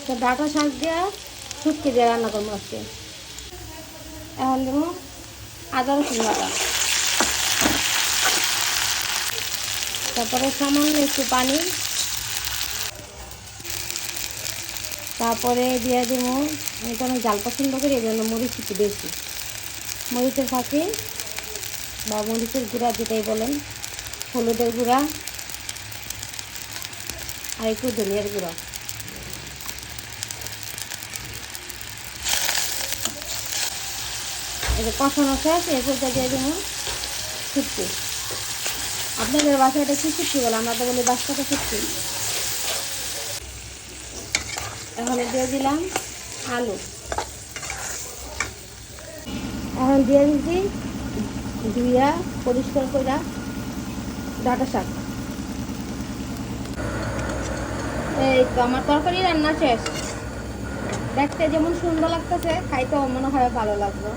তো ডাঁটা শাক দিয়ে শুটকি দিয়ে রান্না করবো আজকে। এখন দেবো আদা রসুন বাটা, তারপরে সামান্য একটু পানি, তারপরে দিয়ে দেবো, আমি তো অনেক জাল পছন্দ করি এই জন্য মরিচ একটু বেশি, মরিচের ফাঁকি বা মরিচের গুঁড়া যেটাই বলেন, হলুদের গুঁড়া আর একটু ধনিয়ার গুঁড়া। এই যে কষানো শেষ, এরপর দিয়ে দেবো শুটকি। আপনাদের বাসায় এটা কি শুটকি বলে? আমরা তো বলি বাচ্চাটা শুটকি। এখন দিয়ে দিলাম আলু, এখন দিয়ে দিচ্ছি ধুইয়া পরিষ্কার করে ডাঁটা শাক। এই তো আমার তরকারি রান্না শেষ। দেখতে যেমন সুন্দর লাগতেছে, খাইতেও মনে হয় ভালো লাগবে।